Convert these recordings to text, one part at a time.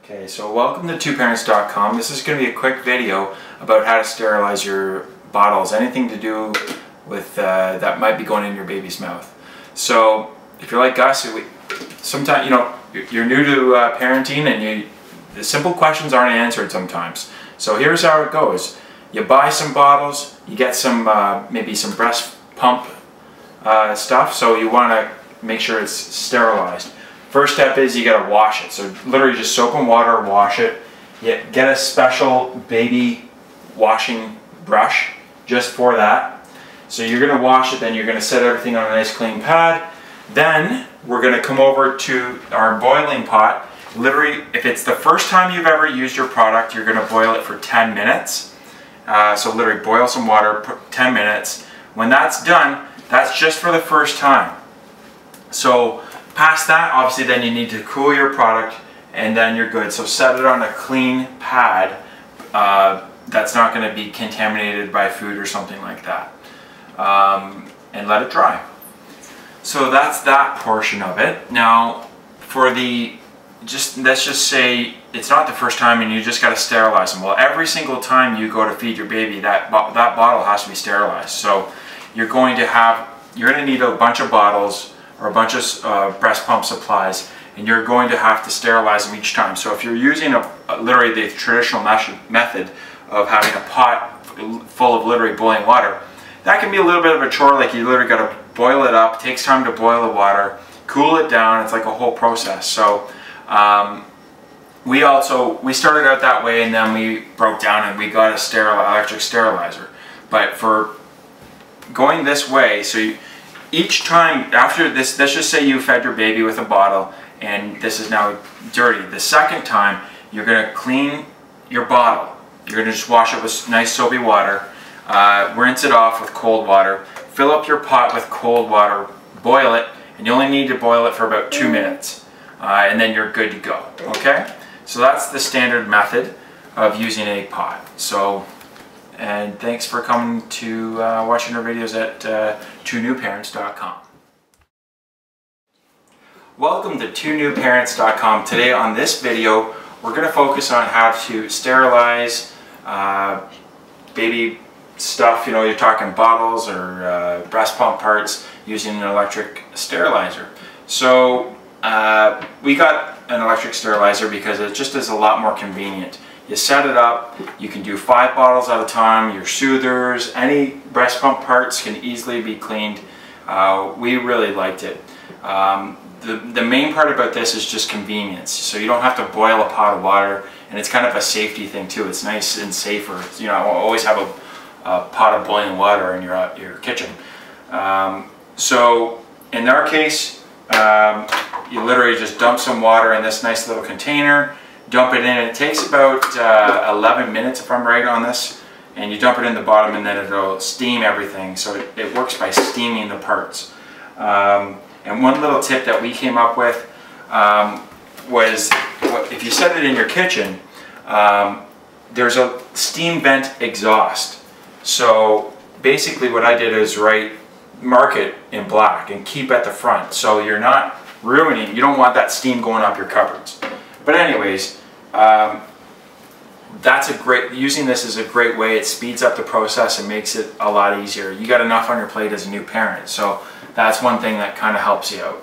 Okay, so welcome to twoparents.com. This is going to be a quick video about how to sterilize your bottles, anything to do with that might be going in your baby's mouth. So if you're like us, sometimes you're new to parenting and the simple questions aren't answered sometimes. So here's how it goes. You buy some bottles, you get some maybe some breast pump stuff, so you want to make sure it's sterilized. First step is you gotta wash it. So literally just soap and water, wash it. You get a special baby washing brush just for that. So you're gonna wash it, then you're gonna set everything on a nice clean pad. Then we're gonna come over to our boiling pot. Literally, if it's the first time you've ever used your product, you're gonna boil it for 10 minutes. So literally boil some water, 10 minutes. When that's done, that's just for the first time. So past that, obviously, then you need to cool your product and then you're good. So set it on a clean pad that's not going to be contaminated by food or something like that. And let it dry. So that's that portion of it. Now, for let's just say it's not the first time and you just got to sterilize them. Well, every single time you go to feed your baby, that bottle has to be sterilized. So you're going to need a bunch of bottles or a bunch of breast pump supplies, and you're going to have to sterilize them each time. So if you're using literally the traditional method of having a pot full of literally boiling water, that can be a little bit of a chore. Like you literally got to boil it up. It takes time to boil the water, cool it down. It's like a whole process. So we started out that way, and then we broke down and we got a electric sterilizer. But for going this way, so each time after this, let's just say you fed your baby with a bottle and this is now dirty. The second time, you're going to clean your bottle. You're going to just wash it with nice soapy water, rinse it off with cold water, fill up your pot with cold water, boil it, and you only need to boil it for about 2 minutes, and then you're good to go. Okay? So that's the standard method of using a pot. And thanks for coming to watching our videos at twonewparents.com. Welcome to twonewparents.com. Today on this video, we're going to focus on how to sterilize baby stuff. You're talking bottles or breast pump parts using an electric sterilizer. So we got an electric sterilizer because it just is a lot more convenient. You set it up, you can do 5 bottles at a time, your soothers, any breast pump parts can easily be cleaned. We really liked it. The main part about this is just convenience. So you don't have to boil a pot of water, and it's kind of a safety thing too. It's nice and safer. Always have a pot of boiling water in your kitchen. So in our case, you literally just dump some water in this nice little container. Dump it in. It takes about 11 minutes if I'm right on this, and you dump it in the bottom and then it'll steam everything. So it works by steaming the parts. And one little tip that we came up with was if you set it in your kitchen, there's a steam vent exhaust. So basically what I did is mark it in black and keep at the front, so you're not ruining, you don't want that steam going up your cupboards. But anyways, using this is a great way. It speeds up the process and makes it a lot easier. You got enough on your plate as a new parent, so that's one thing that kind of helps you out.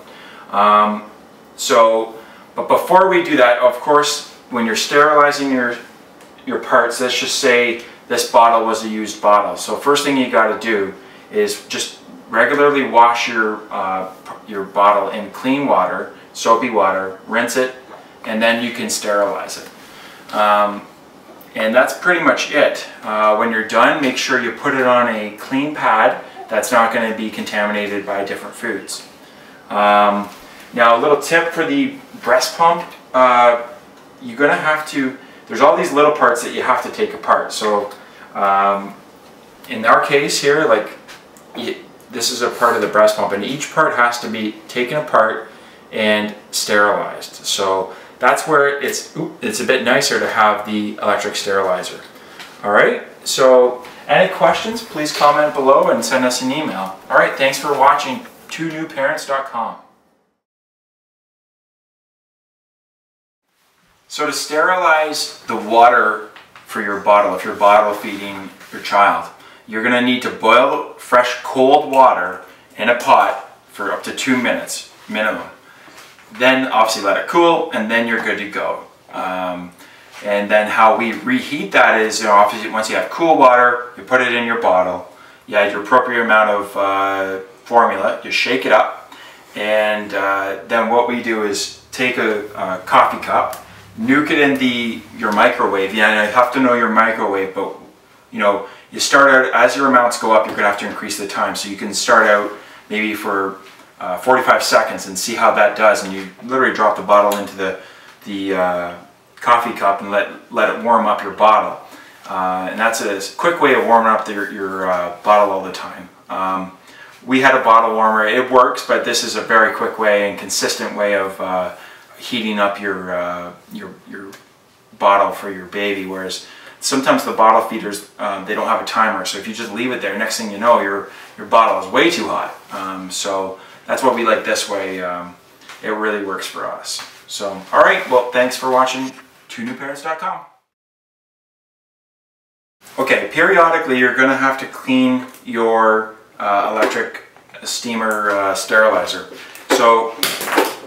But before we do that, of course, when you're sterilizing your parts, let's just say this bottle was a used bottle. So first thing you got to do is just regularly wash your bottle in clean water, soapy water, rinse it, and then you can sterilize it. And that's pretty much it. When you're done, make sure you put it on a clean pad that's not going to be contaminated by different foods. Now a little tip for the breast pump, you're going to have to, there's all these little parts that you have to take apart. So in our case here, this is a part of the breast pump, and each part has to be taken apart and sterilized. So that's where it's a bit nicer to have the electric sterilizer. Alright, so any questions, please comment below and send us an email. Alright, thanks for watching twonewparents.com. So to sterilize the water for your bottle, if you're bottle feeding your child, you're going to need to boil fresh cold water in a pot for up to 2 minutes minimum. Then obviously let it cool, and then you're good to go. And then how we reheat that is, you know, obviously once you have cool water, you put it in your bottle, you add your appropriate amount of formula, you shake it up, and then what we do is take a coffee cup, nuke it in your microwave. Yeah, and you have to know your microwave, but you know, you start out, as your amounts go up, you're going to have to increase the time. So you can start out maybe for 45 seconds and see how that does, and you literally drop the bottle into the coffee cup and let it warm up your bottle. And that's a quick way of warming up your bottle all the time. We had a bottle warmer. It works, but this is a very quick way and consistent way of heating up your bottle for your baby. Whereas sometimes the bottle feeders, they don't have a timer. So if you just leave it there, next thing you know, your bottle is way too hot. So that's what we like this way. It really works for us. So, all right. Well, thanks for watching twonewparents.com. Okay, periodically you're going to have to clean your electric steamer sterilizer. So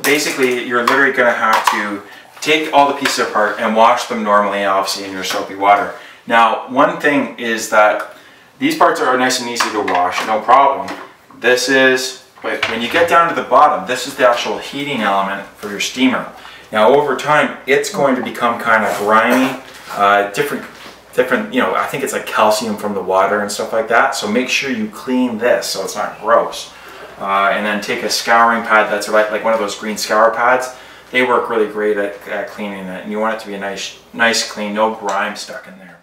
basically you're literally going to have to take all the pieces apart and wash them normally, obviously in your soapy water. Now, one thing is that these parts are nice and easy to wash, no problem. This is, but when you get down to the bottom, this is the actual heating element for your steamer. Now over time, it's going to become kind of grimy, different, you know, I think it's like calcium from the water and stuff like that. So make sure you clean this so it's not gross. And then take a scouring pad that's like one of those green scour pads. They work really great at cleaning it, and you want it to be a nice clean, no grime stuck in there.